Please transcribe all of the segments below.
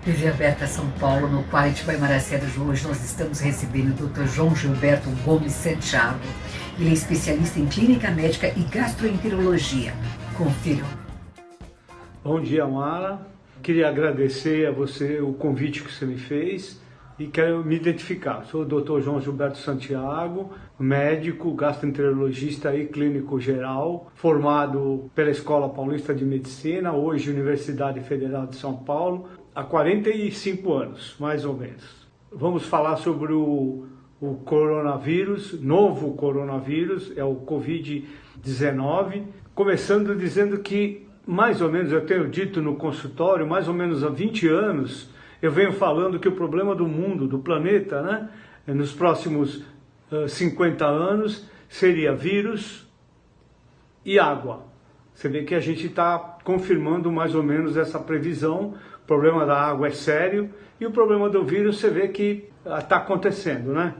TV Aberta São Paulo, no Quality by Maracera de hoje nós estamos recebendo o Dr. João Gilberto Gomes Santiago. Ele é especialista em clínica médica e gastroenterologia. Confiram. Bom dia, Mara. Queria agradecer a você o convite que você me fez e quero me identificar. Sou o Dr. João Gilberto Santiago, médico, gastroenterologista e clínico geral, formado pela Escola Paulista de Medicina, hoje Universidade Federal de São Paulo, há 45 anos, mais ou menos. Vamos falar sobre o coronavírus, novo coronavírus, é o Covid-19, começando dizendo que, mais ou menos, eu tenho dito no consultório, mais ou menos há 20 anos, eu venho falando que o problema do mundo, do planeta, né, nos próximos 50 anos, seria vírus e água. Você vê que a gente está confirmando mais ou menos essa previsão. O problema da água é sério e o problema do vírus você vê que está acontecendo, né?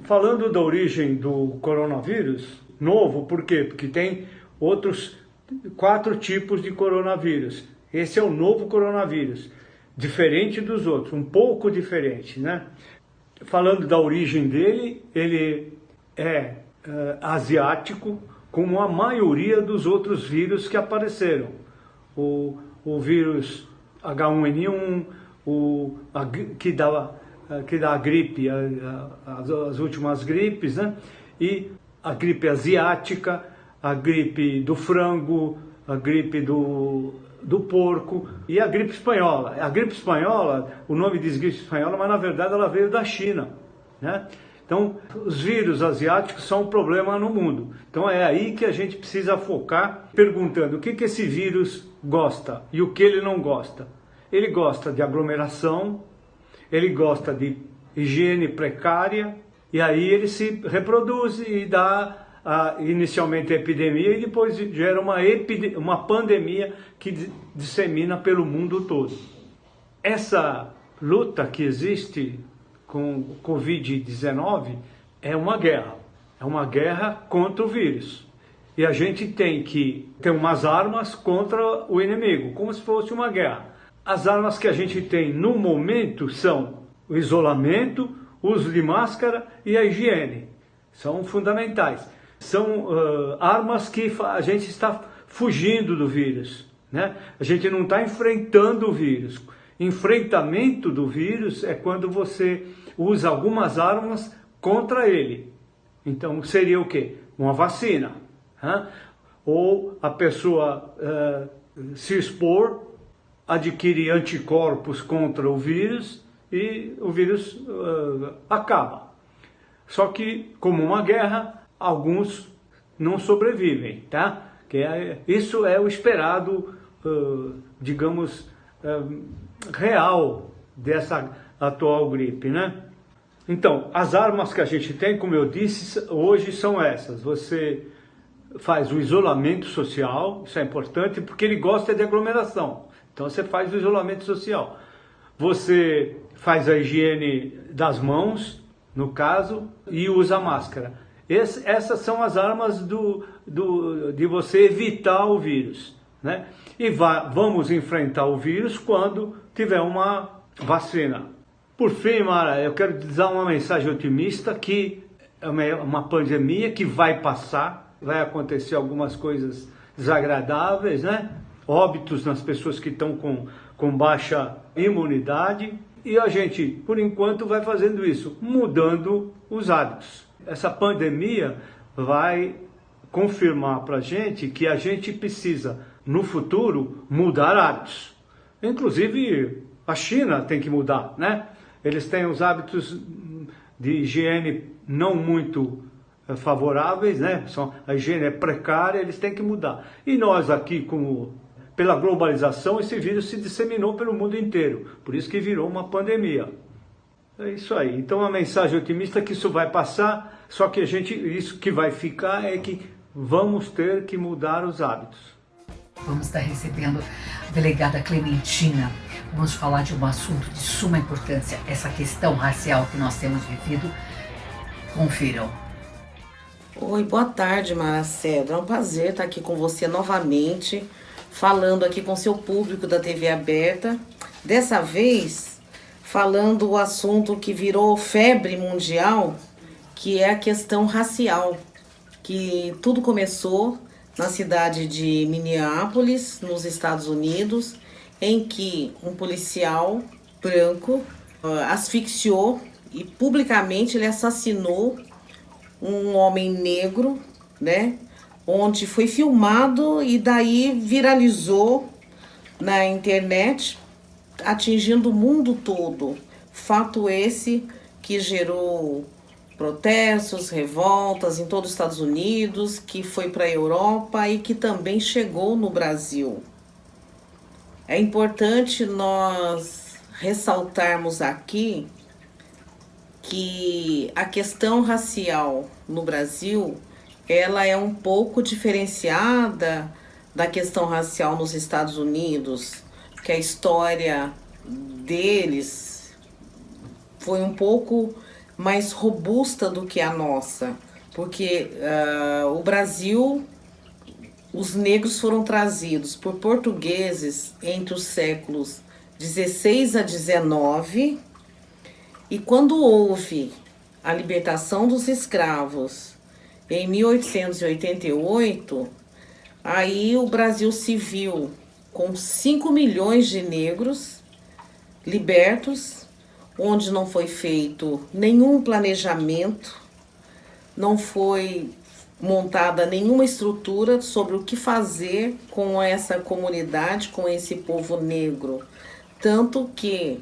Falando da origem do coronavírus, novo, por quê? Porque tem outros 4 tipos de coronavírus. Esse é o novo coronavírus, diferente dos outros, um pouco diferente, né? Falando da origem dele, ele é asiático, como a maioria dos outros vírus que apareceram. O vírus H1N1, que dá a gripe, as últimas gripes, né? E a gripe asiática, a gripe do frango, a gripe do porco e a gripe espanhola. A gripe espanhola, o nome diz gripe espanhola, mas na verdade ela veio da China, né? Então, os vírus asiáticos são um problema no mundo. Então é aí que a gente precisa focar, perguntando o que esse vírus gosta e o que ele não gosta. Ele gosta de aglomeração, ele gosta de higiene precária, e aí ele se reproduz e dá inicialmente a epidemia e depois gera uma pandemia que dissemina pelo mundo todo. Essa luta que existe com o Covid-19 é uma guerra contra o vírus. E a gente tem que ter umas armas contra o inimigo, como se fosse uma guerra. As armas que a gente tem no momento são o isolamento, o uso de máscara e a higiene. São fundamentais. São armas que a gente está fugindo do vírus, né? A gente não está enfrentando o vírus. Enfrentamento do vírus é quando você usa algumas armas contra ele. Então seria o quê? Uma vacina, né? Ou a pessoa se expor, adquire anticorpos contra o vírus e o vírus acaba. Só que, como uma guerra, alguns não sobrevivem, tá? Isso é o esperado, digamos, real dessa atual gripe, né? Então, as armas que a gente tem, como eu disse, hoje são essas. Você faz o isolamento social, isso é importante, porque ele gosta de aglomeração. Então você faz o isolamento social. Você faz a higiene das mãos, no caso, e usa máscara. Essas são as armas de você evitar o vírus, né? E vamos enfrentar o vírus quando tiver uma vacina. Por fim, Mara, eu quero dar uma mensagem otimista que é uma pandemia que vai passar, vai acontecer algumas coisas desagradáveis, né? Óbitos nas pessoas que estão com baixa imunidade, e a gente, por enquanto, vai fazendo isso, mudando os hábitos. Essa pandemia vai confirmar para a gente que a gente precisa, no futuro, mudar hábitos. Inclusive, a China tem que mudar, né? Eles têm os hábitos de higiene não muito favoráveis, né? A higiene é precária, eles têm que mudar. E nós aqui, pela globalização, esse vírus se disseminou pelo mundo inteiro, por isso que virou uma pandemia. É isso aí. Então a mensagem otimista é que isso vai passar, só que isso que vai ficar é que vamos ter que mudar os hábitos. Vamos estar recebendo a delegada Clementina. Vamos falar de um assunto de suma importância, essa questão racial que nós temos vivido. Confiram. Oi, boa tarde, Maracera. É um prazer estar aqui com você novamente, falando aqui com seu público da TV Aberta Dessa vez, falando o assunto que virou febre mundial, que é a questão racial, que tudo começou na cidade de Minneapolis, nos Estados Unidos, em que um policial branco asfixiou e publicamente ele assassinou um homem negro, né? Onde foi filmado e daí viralizou na internet, atingindo o mundo todo. Fato esse que gerou protestos, revoltas em todos os Estados Unidos, que foi para a Europa e que também chegou no Brasil. É importante nós ressaltarmos aqui que a questão racial no Brasil, ela é um pouco diferenciada da questão racial nos Estados Unidos, que a história deles foi um pouco mais robusta do que a nossa, porque o Brasil, os negros foram trazidos por portugueses entre os séculos 16 a 19, e quando houve a libertação dos escravos em 1888, aí o Brasil se viu com 5 milhões de negros libertos, onde não foi feito nenhum planejamento, não foi montada nenhuma estrutura sobre o que fazer com essa comunidade, com esse povo negro. Tanto que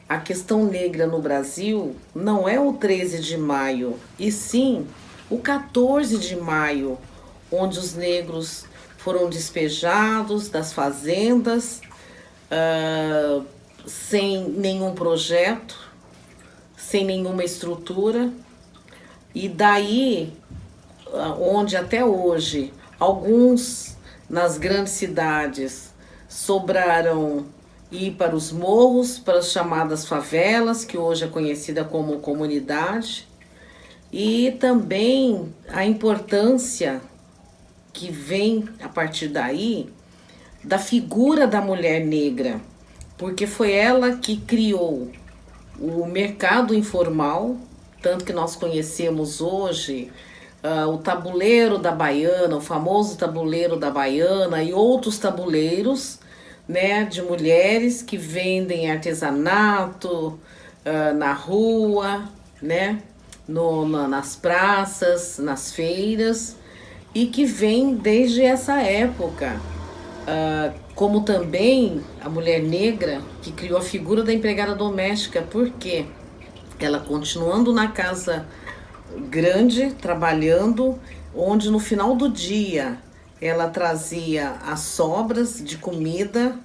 a questão negra no Brasil não é o 13 de maio, e sim o 14 de maio, onde os negros foram despejados das fazendas, sem nenhum projeto, sem nenhuma estrutura, e daí, onde até hoje, alguns nas grandes cidades sobraram ir para os morros, para as chamadas favelas, que hoje é conhecida como comunidade, e também a importância que vem a partir daí da figura da mulher negra, porque foi ela que criou o mercado informal, tanto que nós conhecemos hoje o tabuleiro da Baiana, o famoso tabuleiro da Baiana e outros tabuleiros, né, de mulheres que vendem artesanato na rua, né, nas praças, nas feiras, e que vem desde essa época, como também a mulher negra que criou a figura da empregada doméstica, porque ela continuando na casa grande, trabalhando, onde no final do dia ela trazia as sobras de comida,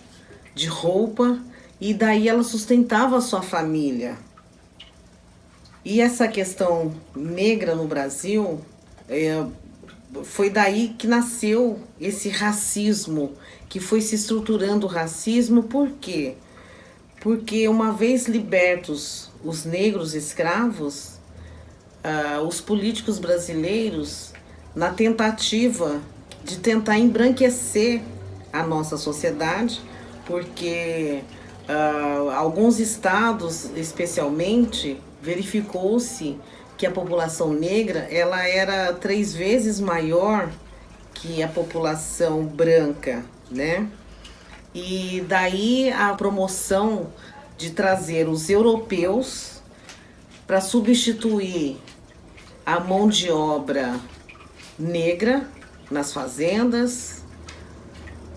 de roupa, e daí ela sustentava a sua família. E essa questão negra no Brasil, foi daí que nasceu esse racismo, que foi se estruturando o racismo. Por quê? Porque uma vez libertos os negros escravos, os políticos brasileiros, na tentativa de tentar embranquecer a nossa sociedade, porque alguns estados, especialmente, verificou-se que a população negra ela era 3 vezes maior que a população branca, né? E daí a promoção de trazer os europeus para substituir a mão de obra negra nas fazendas,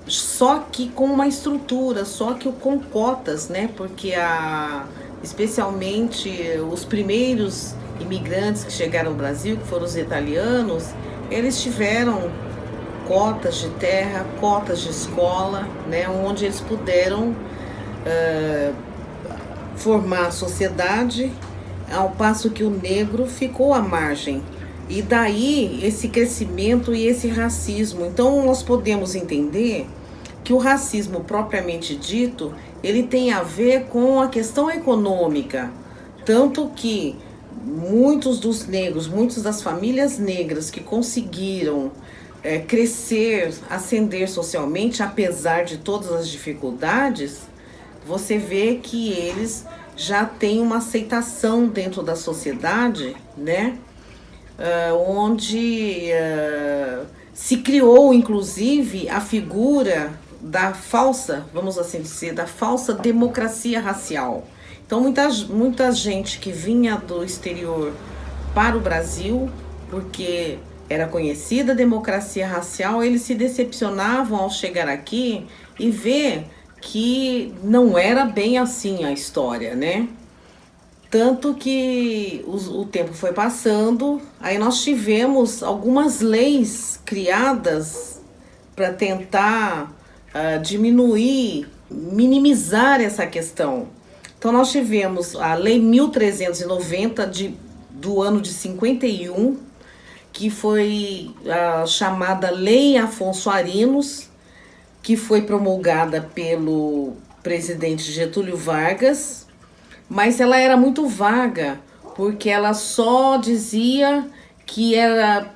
só que com uma estrutura, só que com cotas, né? Porque especialmente os primeiros imigrantes que chegaram ao Brasil, que foram os italianos, eles tiveram cotas de terra, cotas de escola, né? Onde eles puderam formar a sociedade, ao passo que o negro ficou à margem. E daí esse crescimento e esse racismo. Então nós podemos entender que o racismo propriamente dito, ele tem a ver com a questão econômica, tanto que muitos dos negros, muitas das famílias negras que conseguiram crescer, ascender socialmente, apesar de todas as dificuldades, você vê que eles já têm uma aceitação dentro da sociedade, né? Onde se criou, inclusive, a figura da falsa, vamos assim dizer, da falsa democracia racial. Então, muita gente que vinha do exterior para o Brasil, porque era conhecida a democracia racial, eles se decepcionavam ao chegar aqui e ver que não era bem assim a história, né? Tanto que o tempo foi passando, aí nós tivemos algumas leis criadas para tentar diminuir, minimizar essa questão. Então nós tivemos a Lei 1390 do ano de 51, que foi a chamada Lei Afonso Arinos, que foi promulgada pelo presidente Getúlio Vargas, mas ela era muito vaga, porque ela só dizia que era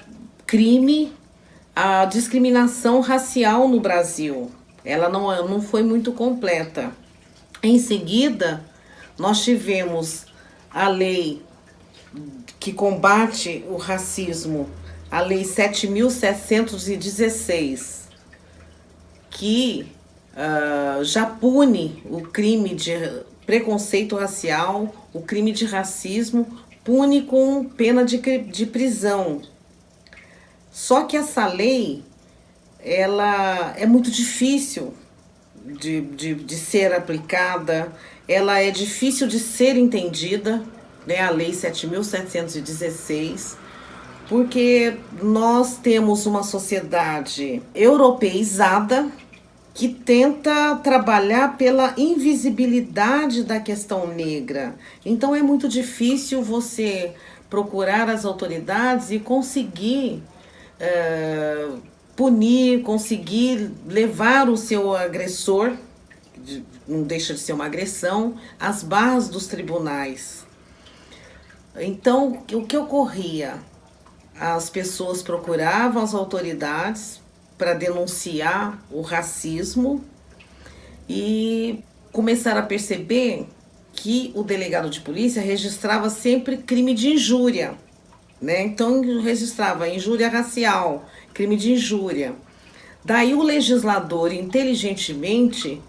crime a discriminação racial no Brasil. Ela não foi muito completa. Em seguida, nós tivemos a lei que combate o racismo, a Lei 7.716, que já pune o crime de preconceito racial, o crime de racismo, pune com pena de prisão. Só que essa lei, ela é muito difícil de ser aplicada, ela é difícil de ser entendida, né, a Lei 7.716, porque nós temos uma sociedade europeizada que tenta trabalhar pela invisibilidade da questão negra. Então é muito difícil você procurar as autoridades e conseguir punir, conseguir levar o seu agressor, não deixa de ser uma agressão, às barras dos tribunais. Então, o que ocorria? As pessoas procuravam as autoridades para denunciar o racismo e começaram a perceber que o delegado de polícia registrava sempre crime de injúria, né? Então, registrava injúria racial, crime de injúria. Daí o legislador, inteligentemente,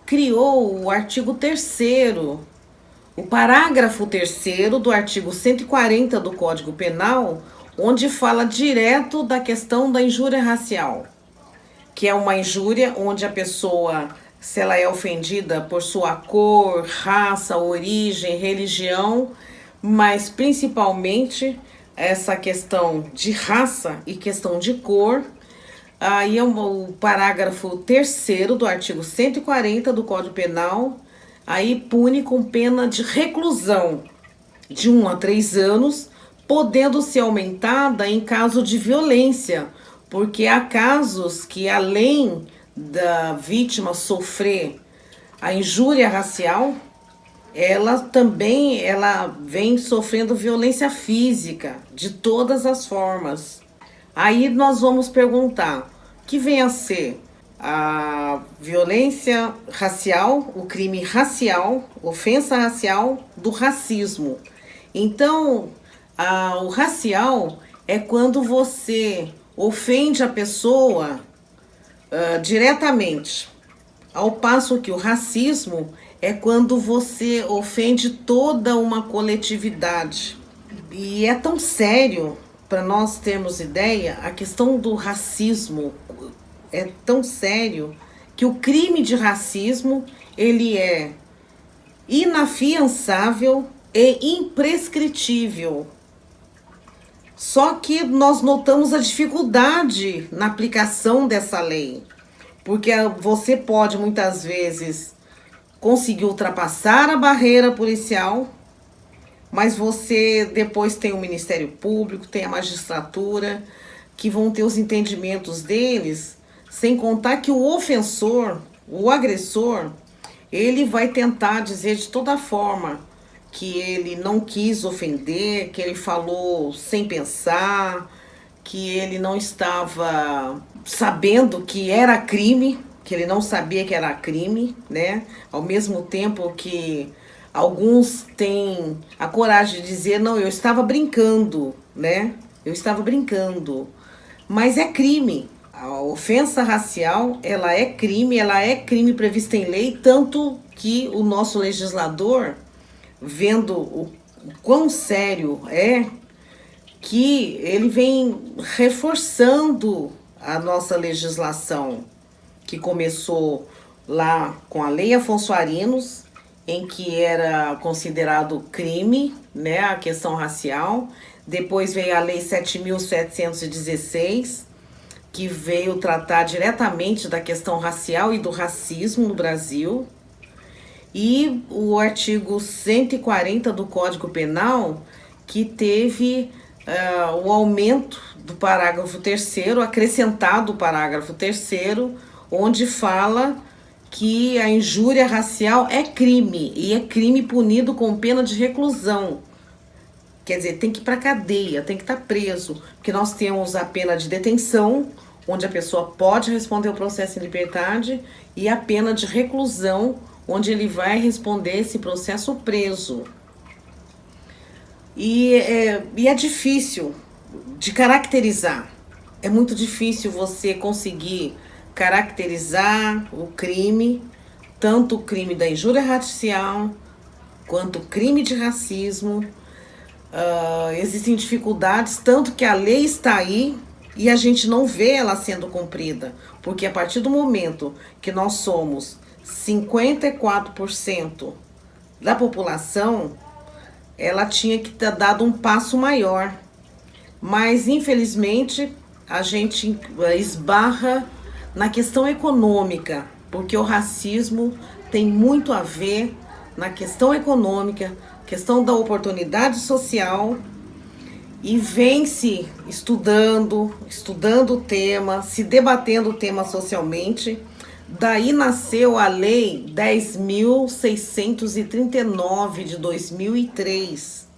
criou o artigo 3º, o parágrafo 3º do artigo 140 do Código Penal, onde fala direto da questão da injúria racial, que é uma injúria onde a pessoa, se ela é ofendida por sua cor, raça, origem, religião, mas principalmente essa questão de raça e questão de cor, aí é o parágrafo 3º do artigo 140 do Código Penal, aí pune com pena de reclusão de 1 a 3 anos, podendo ser aumentada em caso de violência, porque há casos que, além da vítima sofrer a injúria racial, ela vem sofrendo violência física, de todas as formas. Aí nós vamos perguntar, o que vem a ser a violência racial, o crime racial, ofensa racial do racismo. Então, o racial é quando você ofende a pessoa diretamente, ao passo que o racismo é quando você ofende toda uma coletividade. E é tão sério, para nós termos ideia, a questão do racismo é tão sério que o crime de racismo ele é inafiançável e imprescritível. Só que nós notamos a dificuldade na aplicação dessa lei, porque você pode muitas vezes conseguir ultrapassar a barreira policial, mas você depois tem o Ministério Público, tem a magistratura, que vão ter os entendimentos deles, sem contar que o ofensor, o agressor, ele vai tentar dizer de toda forma que ele não quis ofender, que ele falou sem pensar, que ele não estava sabendo que era crime, que ele não sabia que era crime, né? Ao mesmo tempo que alguns têm a coragem de dizer, não, eu estava brincando, né? Eu estava brincando. Mas é crime. A ofensa racial, ela é crime previsto em lei, tanto que o nosso legislador, vendo o quão sério é, que ele vem reforçando a nossa legislação, que começou lá com a Lei Afonso Arinos, em que era considerado crime, né, a questão racial. Depois veio a Lei 7.716, que veio tratar diretamente da questão racial e do racismo no Brasil. E o artigo 140 do Código Penal, que teve o aumento do parágrafo 3º, acrescentado o parágrafo 3º, onde fala que a injúria racial é crime, e é crime punido com pena de reclusão. Quer dizer, tem que ir para a cadeia, tem que estar preso, porque nós temos a pena de detenção, onde a pessoa pode responder o processo em liberdade, e a pena de reclusão, onde ele vai responder esse processo preso. E é difícil de caracterizar. É muito difícil você conseguir caracterizar o crime, tanto o crime da injúria racial, quanto o crime de racismo. Existem dificuldades, tanto que a lei está aí e a gente não vê ela sendo cumprida, porque a partir do momento que nós somos 54% da população, ela tinha que ter dado um passo maior. Mas, infelizmente, a gente esbarra na questão econômica, porque o racismo tem muito a ver na questão econômica, questão da oportunidade social, e vem-se estudando o tema, se debatendo o tema socialmente. Daí nasceu a Lei 10.639 de 2003,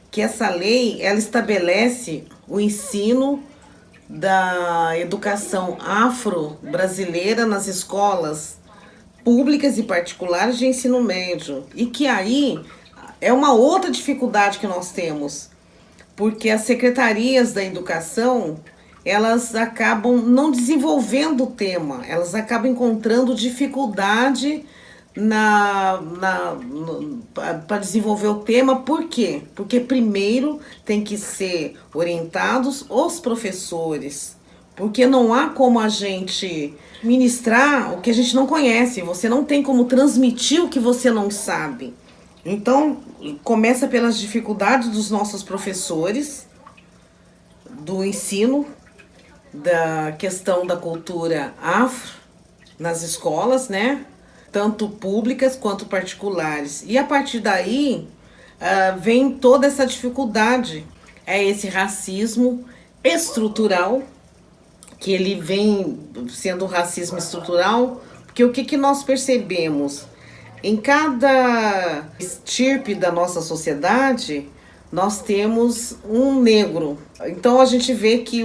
que essa lei, ela estabelece o ensino da educação afro-brasileira nas escolas públicas e particulares de ensino médio. E que aí é uma outra dificuldade que nós temos, porque as secretarias da educação, elas acabam não desenvolvendo o tema, elas acabam encontrando dificuldade para desenvolver o tema. Por quê? Porque primeiro tem que ser orientados os professores, porque não há como a gente ministrar o que a gente não conhece, você não tem como transmitir o que você não sabe. Então, começa pelas dificuldades dos nossos professores, do ensino, da questão da cultura afro nas escolas, né? Tanto públicas quanto particulares. E a partir daí vem toda essa dificuldade, é esse racismo estrutural, que ele vem sendo racismo estrutural, porque o que nós percebemos? Em cada estirpe da nossa sociedade, nós temos um negro. Então a gente vê que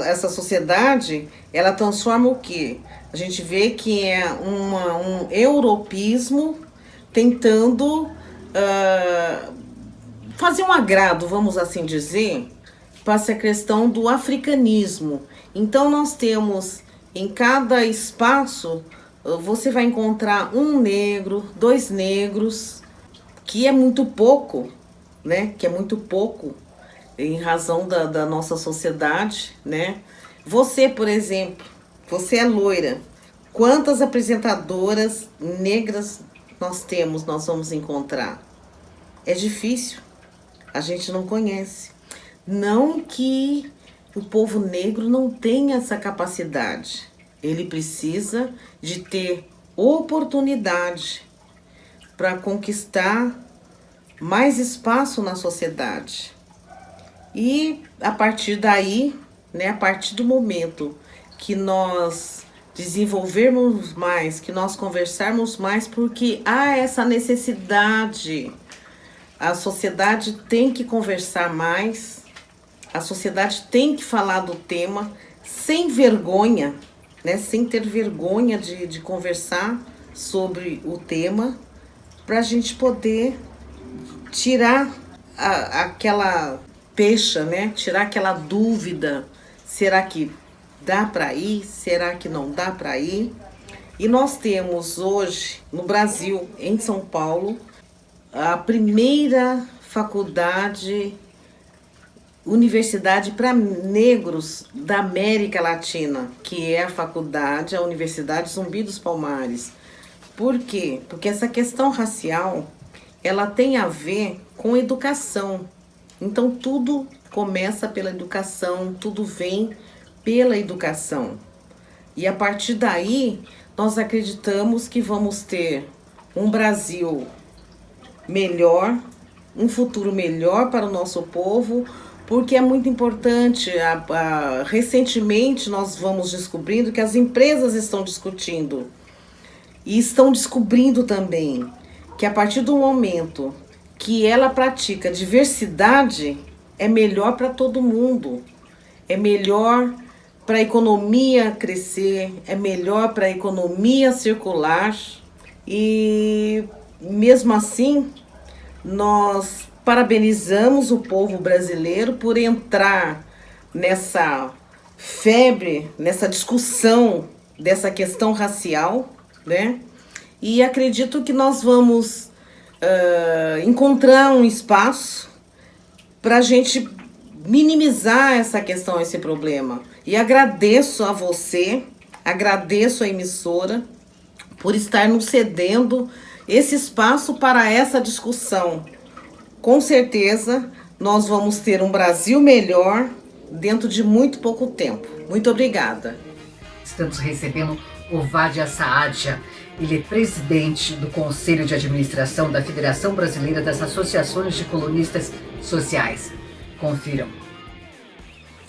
essa sociedade, ela transforma o quê? A gente vê que é um europeísmo tentando fazer um agrado, vamos assim dizer, para essa questão do africanismo. Então nós temos em cada espaço, você vai encontrar um negro, 2 negros, que é muito pouco, né? Que é muito pouco em razão da nossa sociedade, né? Você, por exemplo, você é loira. Quantas apresentadoras negras nós vamos encontrar? É difícil, a gente não conhece. Não que o povo negro não tenha essa capacidade. Ele precisa de ter oportunidade para conquistar mais espaço na sociedade. E a partir daí, né, a partir do momento que nós desenvolvermos mais, que nós conversarmos mais, porque há essa necessidade, a sociedade tem que conversar mais, a sociedade tem que falar do tema sem vergonha, né, sem ter vergonha de conversar sobre o tema, para a gente poder tirar aquela pecha, né, tirar aquela dúvida, será que dá para ir, será que não dá para ir? E nós temos hoje, no Brasil, em São Paulo, a primeira universidade para negros da América Latina, que é a Universidade Zumbi dos Palmares. Por quê? Porque essa questão racial, ela tem a ver com educação. Então tudo começa pela educação, tudo vem pela educação. E a partir daí, nós acreditamos que vamos ter um Brasil melhor, um futuro melhor para o nosso povo, porque é muito importante. Recentemente nós vamos descobrindo que as empresas estão discutindo e estão descobrindo também que a partir do momento que ela pratica diversidade, é melhor para todo mundo, é melhor para a economia crescer, é melhor para a economia circular. E mesmo assim, nós parabenizamos o povo brasileiro por entrar nessa febre, nessa discussão dessa questão racial, né? E acredito que nós vamos encontrar um espaço para a gente minimizar essa questão, esse problema. E agradeço a você, agradeço a emissora por estar nos cedendo esse espaço para essa discussão. Com certeza, nós vamos ter um Brasil melhor dentro de muito pouco tempo. Muito obrigada. Estamos recebendo Ovadia Saadia. Ele é presidente do Conselho de Administração da Federação Brasileira das Associações de Colunistas Sociais. Confiram.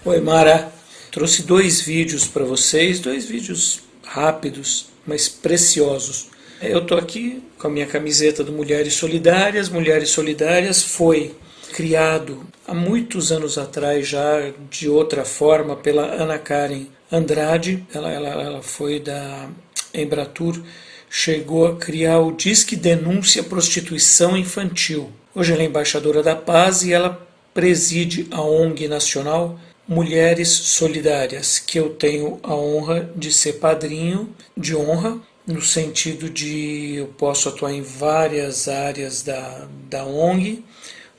Oi, Mara. Trouxe 2 vídeos para vocês, 2 vídeos rápidos, mas preciosos. Eu estou aqui com a minha camiseta do Mulheres Solidárias. Mulheres Solidárias foi criado há muitos anos atrás, já de outra forma, pela Ana Karen Andrade. Ela foi da Embratur, chegou a criar o Disque Denúncia Prostituição Infantil. Hoje ela é embaixadora da paz e ela preside a ONG nacional Mulheres Solidárias, que eu tenho a honra de ser padrinho de honra, no sentido de eu posso atuar em várias áreas da ONG,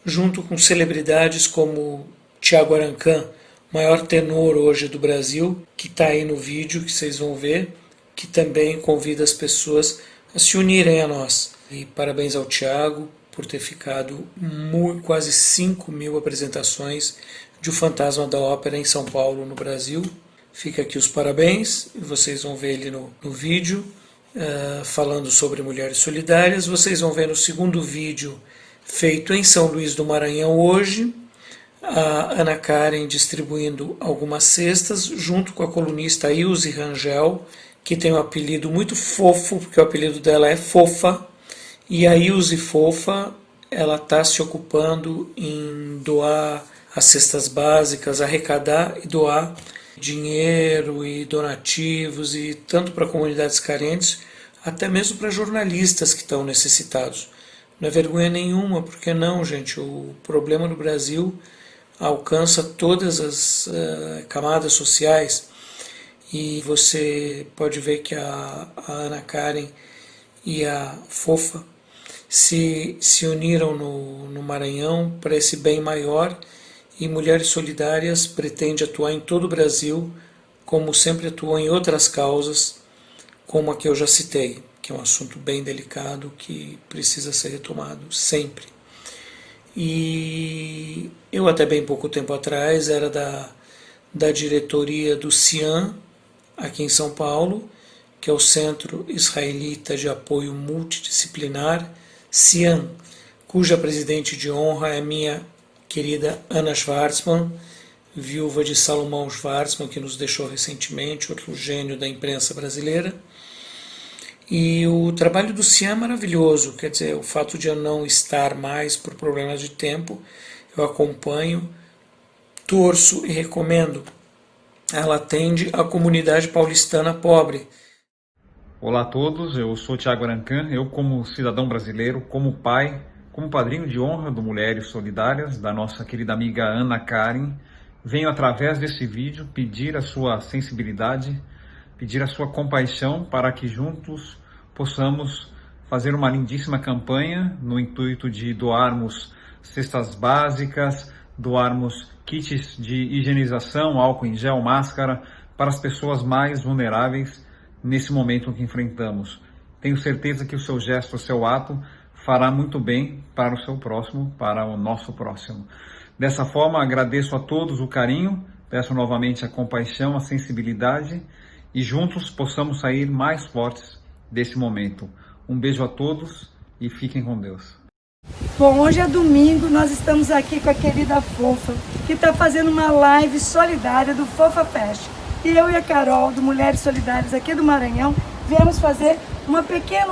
junto com celebridades como Tiago Arancan, maior tenor hoje do Brasil, que está aí no vídeo que vocês vão ver, que também convida as pessoas a se unirem a nós. E parabéns ao Tiago por ter ficado quase 5.000 apresentações de O Fantasma da Ópera em São Paulo, no Brasil. Fica aqui os parabéns, e vocês vão ver ele no vídeo, falando sobre Mulheres Solidárias. Vocês vão ver no segundo vídeo, feito em São Luís do Maranhão hoje, a Ana Karen distribuindo algumas cestas, junto com a colunista Ilse Rangel, que tem um apelido muito fofo, porque o apelido dela é Fofa, e a Ilse Fofa, ela está se ocupando em doar as cestas básicas, arrecadar e doar dinheiro e donativos, e tanto para comunidades carentes, até mesmo para jornalistas que estão necessitados. Não é vergonha nenhuma, porque não, gente, o problema no Brasil alcança todas as camadas sociais, e você pode ver que a Ana Karen e a Fofa se uniram no Maranhão para esse bem maior, e Mulheres Solidárias pretende atuar em todo o Brasil, como sempre atuou em outras causas, como a que eu já citei, que é um assunto bem delicado que precisa ser retomado sempre. E eu até bem pouco tempo atrás era da diretoria do CIAN, aqui em São Paulo, que é o Centro Israelita de Apoio Multidisciplinar, CIAN, cuja presidente de honra é minha querida Ana Schwarzman, viúva de Salomão Schwarzman, que nos deixou recentemente, outro gênio da imprensa brasileira. E o trabalho do CIAN é maravilhoso, quer dizer, o fato de eu não estar mais por problemas de tempo, eu acompanho, torço e recomendo. ela atende a comunidade paulistana pobre. Olá a todos, eu sou Thiago Arancan, eu como cidadão brasileiro, como pai, como padrinho de honra do Mulheres Solidárias, da nossa querida amiga Ana Karen, venho através desse vídeo pedir a sua sensibilidade, pedir a sua compaixão para que juntos possamos fazer uma lindíssima campanha no intuito de doarmos cestas básicas, doarmos kits de higienização, álcool em gel, máscara para as pessoas mais vulneráveis nesse momento que enfrentamos. Tenho certeza que o seu gesto, o seu ato fará muito bem para o seu próximo, para o nosso próximo. Dessa forma, agradeço a todos o carinho, peço novamente a compaixão, a sensibilidade e juntos possamos sair mais fortes desse momento. Um beijo a todos e fiquem com Deus. Bom, hoje é domingo, nós estamos aqui com a querida Fofa, que está fazendo uma live solidária do Fofa Fest. E eu e a Carol, do Mulheres Solidárias aqui do Maranhão, viemos fazer um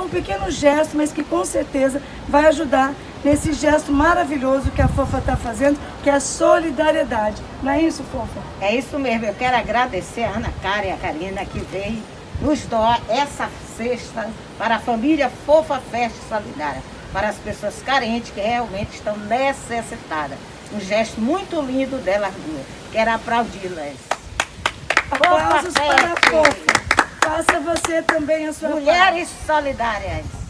pequeno gesto, mas que com certeza vai ajudar nesse gesto maravilhoso que a Fofa está fazendo, que é a solidariedade. Não é isso, Fofa? É isso mesmo. Eu quero agradecer a Ana Karen e a Karina que veio nos doar essa cesta para a família Fofa Fest Solidária, para as pessoas carentes que realmente estão necessitadas. Um gesto muito lindo delas duas. Quero aplaudi-las. Aplausos para a Fofa. Faça você também a sua Mulheres Solidárias.